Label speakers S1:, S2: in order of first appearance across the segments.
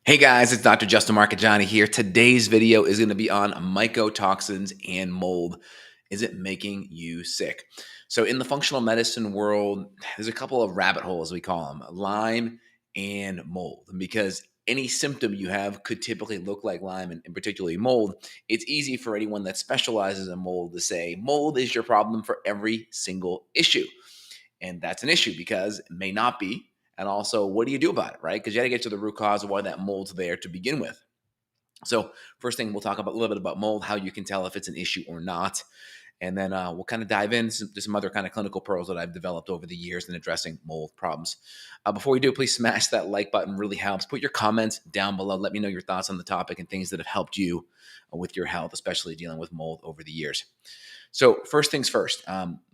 S1: Hey guys, it's Dr. Justin Marchegiani here. Today's video is going to be on mycotoxins and mold. Is it making you sick? So, in the functional medicine world, there's a couple of rabbit holes, we call them Lyme and mold. Because any symptom you have could typically look like Lyme and particularly mold. It's easy for anyone that specializes in mold to say mold is your problem for every single issue. And that's an issue because it may not be. And also, what do you do about it, right? Because you got to get to the root cause of why that mold's there to begin with. So, first thing, we'll talk about a little bit about mold, how you can tell if it's an issue or not. And then we'll kind of dive into some other kind of clinical pearls that I've developed over the years in addressing mold problems. Before we do, please smash that like button, really helps. Put your comments down below. Let me know your thoughts on the topic and things that have helped you with your health, especially dealing with mold over the years. So first things first,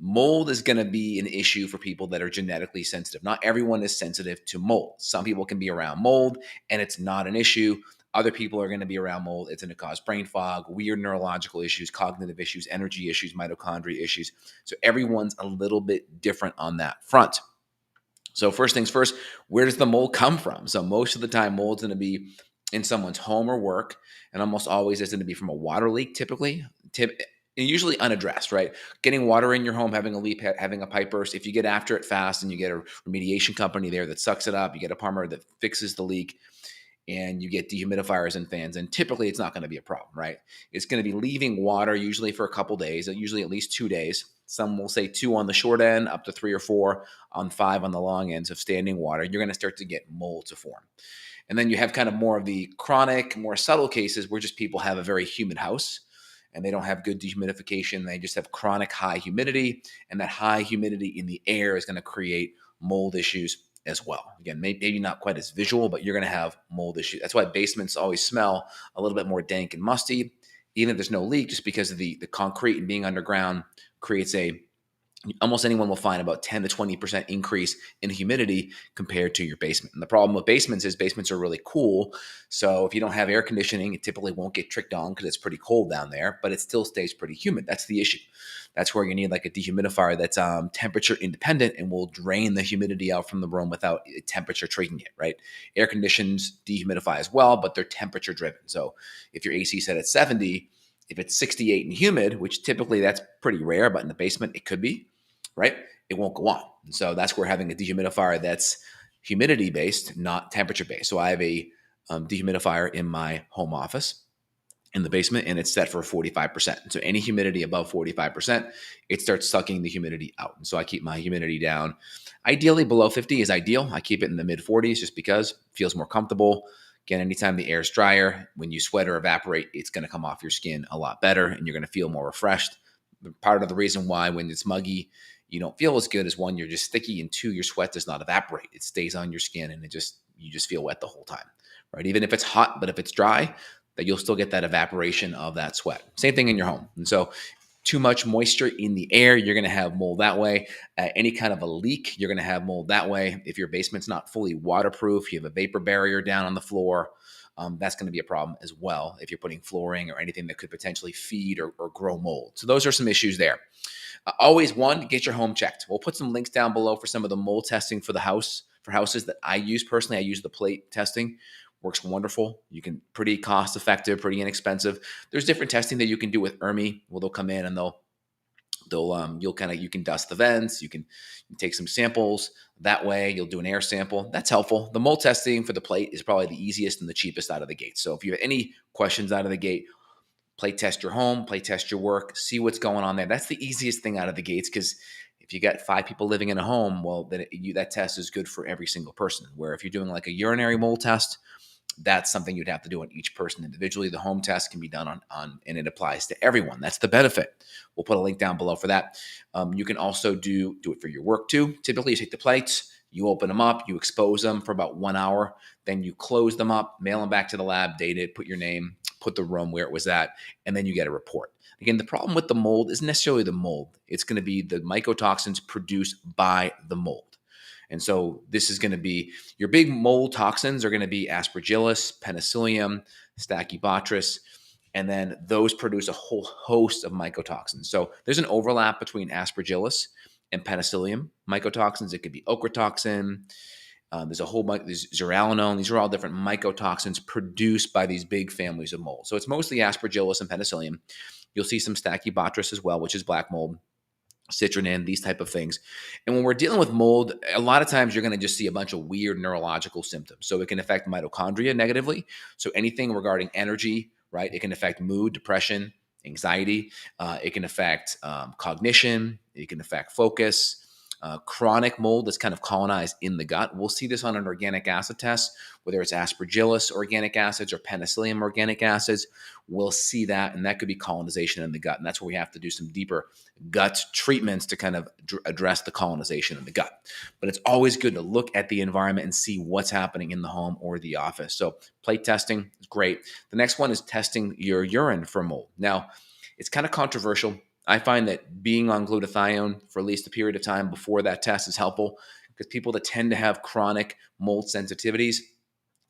S1: mold is going to be an issue for people that are genetically sensitive. Not everyone is sensitive to mold. Some people can be around mold and it's not an issue. Other people are going to be around mold. It's going to cause brain fog, weird neurological issues, cognitive issues, energy issues, mitochondria issues. So everyone's a little bit different on that front. So first things first, where does the mold come from? So most of the time, mold's going to be in someone's home or work, and almost always it's going to be from a water leak, typically, and usually unaddressed, right? Getting water in your home, having a leak, having a pipe burst. If you get after it fast and you get a remediation company there that sucks it up, you get a plumber that fixes the leak, and you get dehumidifiers and fans, and typically it's not going to be a problem, right? It's going to be leaving water usually for a couple days, usually at least 2 days. Some will say 2 on the short end, up to 3 or 4 on 5 on the long ends of standing water. You're going to start to get mold to form. And then you have kind of more of the chronic, more subtle cases where just people have a very humid house and they don't have good dehumidification. They just have chronic high humidity, and that high humidity in the air is going to create mold issues as well. Again, maybe not quite as visual, but you're going to have mold issues. That's why basements always smell a little bit more dank and musty, even if there's no leak, just because of the concrete and being underground creates almost anyone will find about 10 to 20% increase in humidity compared to your basement. And the problem with basements is basements are really cool. So if you don't have air conditioning, it typically won't get tricked on because it's pretty cold down there, but it still stays pretty humid. That's the issue. That's where you need like a dehumidifier that's temperature independent and will drain the humidity out from the room without temperature triggering it, right? Air conditions dehumidify as well, but they're temperature driven. So if your AC set at 70, if it's 68 and humid, which typically that's pretty rare, but in the basement it could be, right? It won't go on. And so that's where having a dehumidifier that's humidity based, not temperature based. So I have a dehumidifier in my home office in the basement, and it's set for 45%. So any humidity above 45%, it starts sucking the humidity out. And so I keep my humidity down. Ideally below 50 is ideal. I keep it in the mid 40s just because it feels more comfortable. Again, anytime the air is drier, when you sweat or evaporate, it's going to come off your skin a lot better and you're going to feel more refreshed. Part of the reason why when it's muggy, you don't feel as good as one, you're just sticky, and two, your sweat does not evaporate. It stays on your skin and you just feel wet the whole time, right? Even if it's hot, but if it's dry, that you'll still get that evaporation of that sweat. Same thing in your home. And so too much moisture in the air, you're going to have mold that way. Any kind of a leak, you're going to have mold that way. If your basement's not fully waterproof, you have a vapor barrier down on the floor, that's going to be a problem as well if you're putting flooring or anything that could potentially feed or grow mold. So those are some issues there. Always one, get your home checked. We'll put some links down below for some of the mold testing for houses that I use personally. I use the plate testing. Works wonderful. You can pretty cost effective, pretty inexpensive. There's different testing that you can do with ERMI. Well, they'll come in and you can dust the vents. You can take some samples that way. You'll do an air sample. That's helpful. The mold testing for the plate is probably the easiest and the cheapest out of the gate. So if you have any questions out of the gate, play test your home, play test your work, see what's going on there. That's the easiest thing out of the gates, because if you got 5 people living in a home, well, then that test is good for every single person. Where if you're doing like a urinary mold test, that's something you'd have to do on each person individually. The home test can be done on and it applies to everyone. That's the benefit. We'll put a link down below for that. You can also do it for your work too. Typically, you take the plates, you open them up, you expose them for about 1 hour, then you close them up, mail them back to the lab, date it, put your name, put the room where it was at, and then you get a report. Again, the problem with the mold isn't necessarily the mold. It's going to be the mycotoxins produced by the mold. And so this is going to be your big mold toxins are going to be Aspergillus, Penicillium, Stachybotrys, and then those produce a whole host of mycotoxins. So there's an overlap between Aspergillus and Penicillium mycotoxins. It could be ochratoxin. There's a whole bunch. There's zearalenone. These are all different mycotoxins produced by these big families of mold. So it's mostly Aspergillus and Penicillium. You'll see some Stachybotrys as well, which is black mold, citronin, these type of things. And when we're dealing with mold, a lot of times you're going to just see a bunch of weird neurological symptoms. So it can affect mitochondria negatively. So anything regarding energy, right? It can affect mood, depression, anxiety. It can affect cognition. It can affect focus. Chronic mold that's kind of colonized in the gut. We'll see this on an organic acid test, whether it's Aspergillus organic acids or Penicillium organic acids. We'll see that, and that could be colonization in the gut. And that's where we have to do some deeper gut treatments to kind of address the colonization in the gut. But it's always good to look at the environment and see what's happening in the home or the office. So plate testing is great. The next one is testing your urine for mold. Now, it's kind of controversial. I find that being on glutathione for at least a period of time before that test is helpful, because people that tend to have chronic mold sensitivities,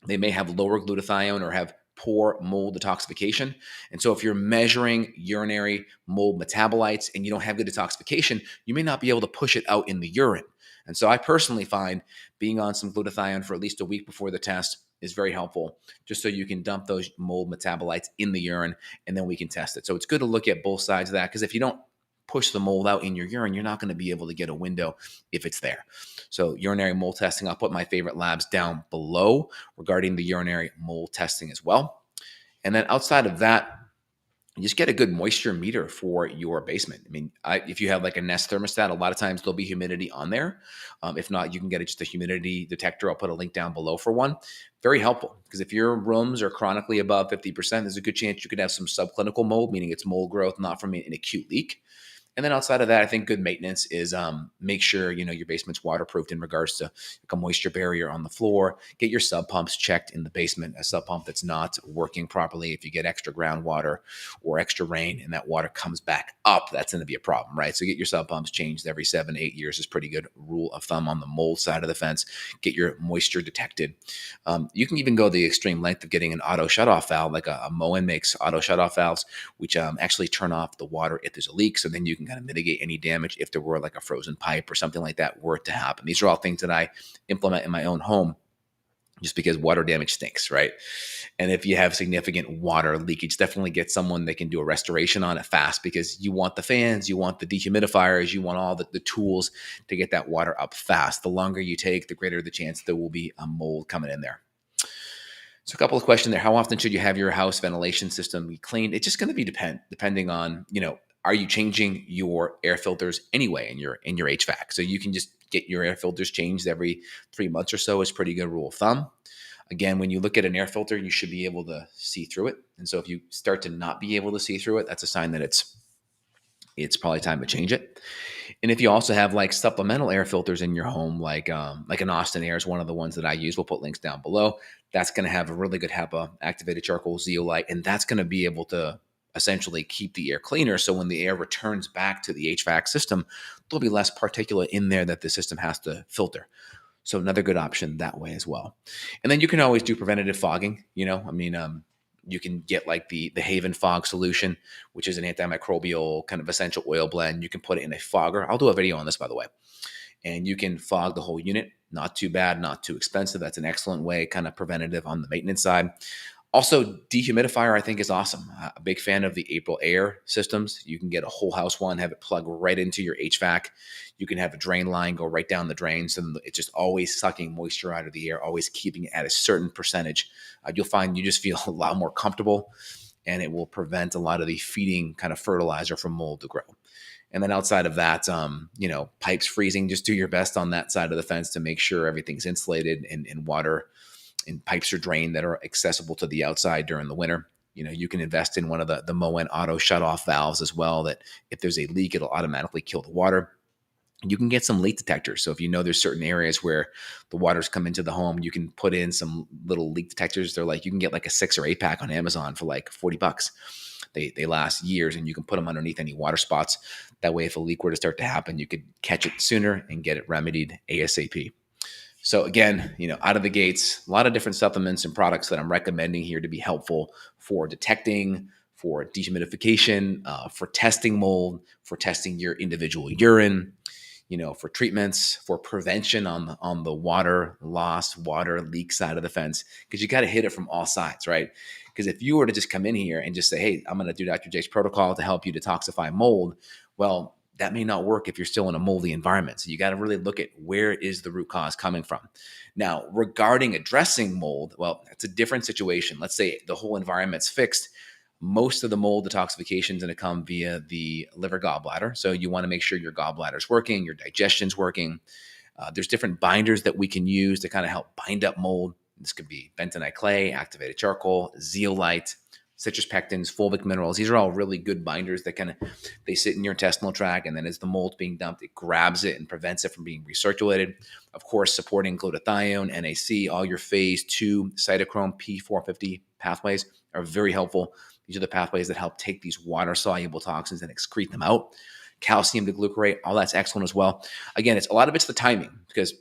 S1: they may have lower glutathione or have poor mold detoxification. And so if you're measuring urinary mold metabolites and you don't have good detoxification, you may not be able to push it out in the urine. And so I personally find being on some glutathione for at least a week before the test is very helpful, just so you can dump those mold metabolites in the urine and then we can test it. So it's good to look at both sides of that, because if you don't push the mold out in your urine, you're not going to be able to get a window if it's there. So urinary mold testing, I'll put my favorite labs down below regarding the urinary mold testing as well. And then outside of that, you just get a good moisture meter for your basement. I mean, if you have like a Nest thermostat, a lot of times there'll be humidity on there. If not, you can get just a humidity detector. I'll put a link down below for one. Very helpful, because if your rooms are chronically above 50%, there's a good chance you could have some subclinical mold, meaning it's mold growth, not from an acute leak. And then outside of that, I think good maintenance is make sure your basement's waterproofed in regards to like a moisture barrier on the floor. Get your sub pumps checked in the basement. A sub pump that's not working properly, if you get extra groundwater or extra rain and that water comes back up, that's going to be a problem, right? So get your sub pumps changed every 7 to 8 years is pretty good rule of thumb on the mold side of the fence. Get your moisture detected. You can even go the extreme length of getting an auto shutoff valve, like a Moen makes auto shutoff valves, which actually turn off the water if there's a leak. So then you can kind of mitigate any damage if there were like a frozen pipe or something like that were to happen. These are all things that I implement in my own home, just because water damage stinks, right? And if you have significant water leakage, definitely get someone that can do a restoration on it fast, because you want the fans, you want the dehumidifiers, you want all the tools to get that water up fast. The longer you take, the greater the chance there will be a mold coming in there. So a couple of questions there. How often should you have your house ventilation system cleaned? It's just going to be depending on, are you changing your air filters anyway in your HVAC? So you can just get your air filters changed every 3 months or so is pretty good rule of thumb. Again, when you look at an air filter, you should be able to see through it. And so if you start to not be able to see through it, that's a sign that it's probably time to change it. And if you also have like supplemental air filters in your home, like an Austin Air is one of the ones that I use. We'll put links down below. That's going to have a really good HEPA activated charcoal zeolite, and that's going to be able to essentially keep the air cleaner. So when the air returns back to the HVAC system, there'll be less particulate in there that the system has to filter. So another good option that way as well. And then you can always do preventative fogging. You can get like the Haven Fog solution, which is an antimicrobial kind of essential oil blend. You can put it in a fogger. I'll do a video on this, by the way. And you can fog the whole unit. Not too bad, not too expensive. That's an excellent way, kind of preventative on the maintenance side. Also, dehumidifier, I think, is awesome. A big fan of the April Air systems. You can get a whole house one, have it plug right into your HVAC. You can have a drain line go right down the drain. So it's just always sucking moisture out of the air, always keeping it at a certain percentage. You'll find you just feel a lot more comfortable, and it will prevent a lot of the feeding kind of fertilizer from mold to grow. And then outside of that, pipes freezing, just do your best on that side of the fence to make sure everything's insulated and water and pipes are drained that are accessible to the outside during the winter. You can invest in one of the Moen auto shutoff valves as well, that if there's a leak, it'll automatically kill the water. You can get some leak detectors. So if there's certain areas where the water's come into the home, you can put in some little leak detectors. They're like, you can get like a 6 or 8 pack on Amazon for like $40. They last years, and you can put them underneath any water spots. That way, if a leak were to start to happen, you could catch it sooner and get it remedied ASAP. So again, out of the gates, a lot of different supplements and products that I'm recommending here to be helpful for detecting, for dehumidification, for testing mold, for testing your individual urine. for treatments, for prevention on the water loss, water leak side of the fence, because you got to hit it from all sides, right? Because if you were to just come in here and just say, hey, I'm going to do Dr. Jake's protocol to help you detoxify mold, well, that may not work if you're still in a moldy environment. So you got to really look at where is the root cause coming from. Now, regarding addressing mold, well, it's a different situation. Let's say the whole environment's fixed. Most of the mold detoxification is going to come via the liver gallbladder. So you want to make sure your gallbladder's working, your digestion's working. There's different binders that we can use to kind of help bind up mold. This could be bentonite clay, activated charcoal, zeolite, citrus pectins, fulvic minerals. These are all really good binders that they sit in your intestinal tract, and then as the mold's being dumped, it grabs it and prevents it from being recirculated. Of course, supporting glutathione, NAC, all your phase 2 cytochrome P450 pathways are very helpful. These are the pathways that help take these water-soluble toxins and excrete them out. Calcium deglucarate, all that's excellent as well. Again, a lot of it's the timing, because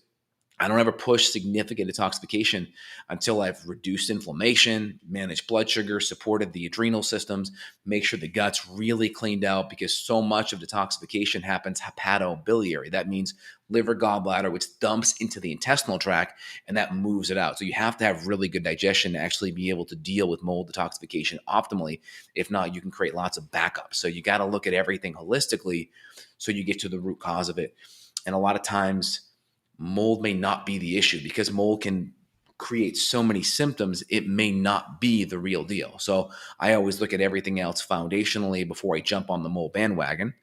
S1: I don't ever push significant detoxification until I've reduced inflammation, managed blood sugar, supported the adrenal systems, make sure the gut's really cleaned out, because so much of detoxification happens hepatobiliary. That means liver, gallbladder, which dumps into the intestinal tract, and that moves it out. So you have to have really good digestion to actually be able to deal with mold detoxification optimally. If not, you can create lots of backups. So you got to look at everything holistically so you get to the root cause of it. And a lot of times, mold may not be the issue, because mold can create so many symptoms. It may not be the real deal. So I always look at everything else foundationally before I jump on the mold bandwagon.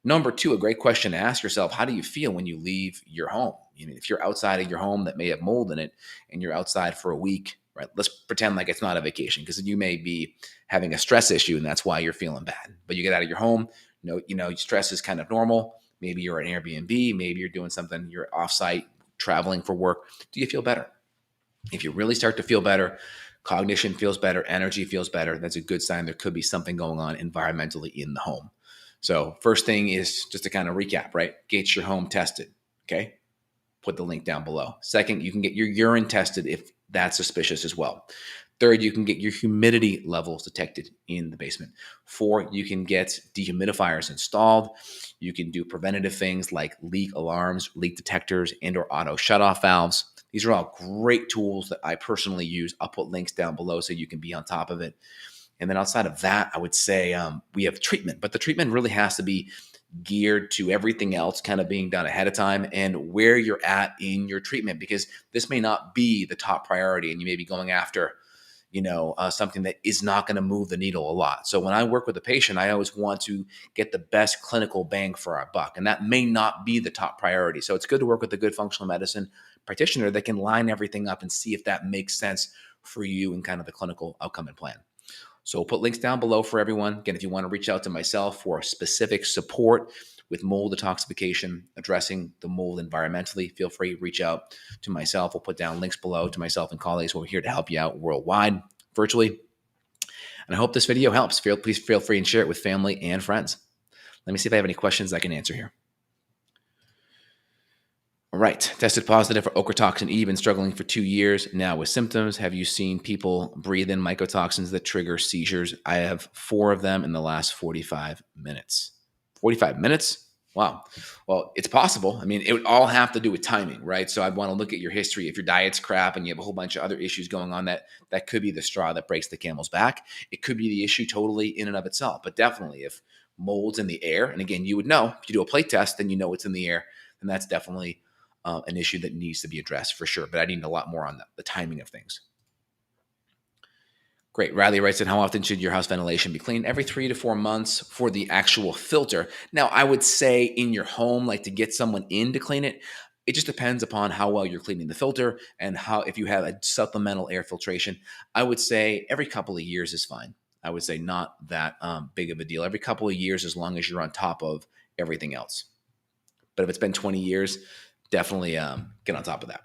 S1: Number 2, a great question to ask yourself: how do you feel when you leave your home? If you're outside of your home that may have mold in it and you're outside for a week, right? Let's pretend like it's not a vacation, because you may be having a stress issue and that's why you're feeling bad. But you get out of your home, stress is kind of normal. Maybe you're at Airbnb, maybe you're doing something, you're offsite traveling for work. Do you feel better? If you really start to feel better, cognition feels better, energy feels better, that's a good sign there could be something going on environmentally in the home. So first thing is just to kind of recap, right? Get your home tested, okay? Put the link down below. Second, you can get your urine tested if that's suspicious as well. Third, you can get your humidity levels detected in the basement. 4, you can get dehumidifiers installed. You can do preventative things like leak alarms, leak detectors, and/or auto shutoff valves. These are all great tools that I personally use. I'll put links down below so you can be on top of it. And then outside of that, I would say we have treatment, but the treatment really has to be geared to everything else kind of being done ahead of time and where you're at in your treatment, because this may not be the top priority and you may be going after something that is not going to move the needle a lot. So when I work with a patient, I always want to get the best clinical bang for our buck, and that may not be the top priority. So it's good to work with a good functional medicine practitioner that can line everything up and see if that makes sense for you and kind of the clinical outcome and plan. So we'll put links down below for everyone. Again, if you want to reach out to myself for specific support with mold detoxification, addressing the mold environmentally, feel free to reach out to myself. We'll put down links below to myself and colleagues. We're here to help you out worldwide, virtually. And I hope this video helps. Please feel free and share it with family and friends. Let me see if I have any questions I can answer here. All right. Tested positive for ochratoxin E. Been struggling for 2 years now with symptoms. Have you seen people breathe in mycotoxins that trigger seizures? I have 4 of them in the last 45 minutes. 45 minutes? Wow. Well, it's possible. I mean, it would all have to do with timing, right? So I'd want to look at your history. If your diet's crap and you have a whole bunch of other issues going on, that could be the straw that breaks the camel's back. It could be the issue totally in and of itself. But definitely, if mold's in the air, and again, you would know if you do a plate test, then you know it's in the air, then that's definitely an issue that needs to be addressed for sure. But I need a lot more on the timing of things. Great. Riley writes in, how often should your house ventilation be cleaned? Every 3 to 4 months for the actual filter. Now, I would say in your home, like to get someone in to clean it, it just depends upon how well you're cleaning the filter and if you have a supplemental air filtration. I would say every couple of years is fine. I would say not that big of a deal. Every couple of years, as long as you're on top of everything else. But if it's been 20 years, definitely get on top of that.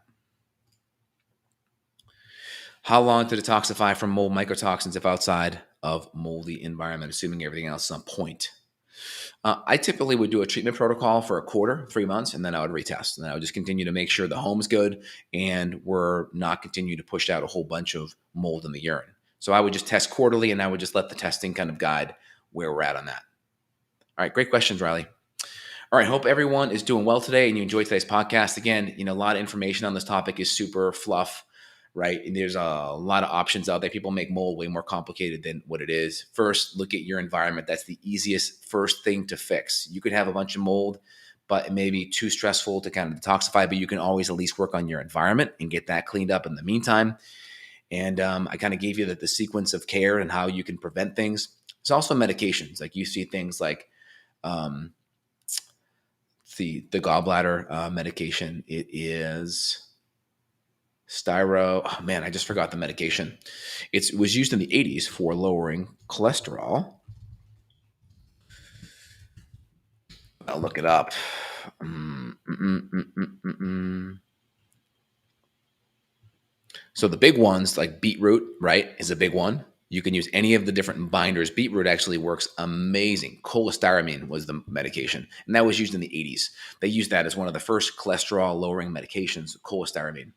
S1: How long to detoxify from mold mycotoxins if outside of moldy environment, assuming everything else is on point? I typically would do a treatment protocol for a quarter, 3 months, and then I would retest. And I would just continue to make sure the home's good and we're not continue to push out a whole bunch of mold in the urine. So I would just test quarterly, and I would just let the testing kind of guide where we're at on that. All right, great questions, Riley. All right. Hope everyone is doing well today and you enjoyed today's podcast. Again, a lot of information on this topic is super fluff, right? And there's a lot of options out there. People make mold way more complicated than what it is. First, look at your environment. That's the easiest first thing to fix. You could have a bunch of mold, but it may be too stressful to kind of detoxify, but you can always at least work on your environment and get that cleaned up in the meantime. And I kind of gave you the sequence of care and how you can prevent things. There's also medications. Like you see things like, um, the gallbladder medication. It is styro. Oh man, I just forgot the medication. It was used in the 80s for lowering cholesterol. I'll look it up. Mm, mm, mm, mm, mm, mm. So the big ones like beetroot, right, is a big one. You can use any of the different binders. Beetroot actually works amazing. Cholestyramine was the medication, and that was used in the 80s. They used that as one of the first cholesterol lowering medications, cholestyramine.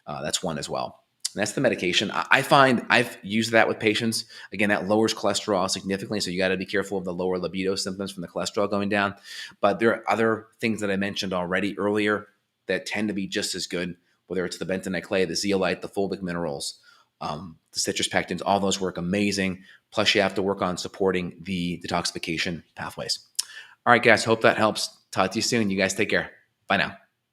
S1: That's one as well. And that's the medication. I find I've used that with patients. Again, that lowers cholesterol significantly. So you got to be careful of the lower libido symptoms from the cholesterol going down. But there are other things that I mentioned already earlier that tend to be just as good, whether it's the bentonite clay, the zeolite, the fulvic minerals, the citrus pectins, all those work amazing. Plus, you have to work on supporting the detoxification pathways. All right, guys, hope that helps. Talk to you soon. You guys take care. Bye now.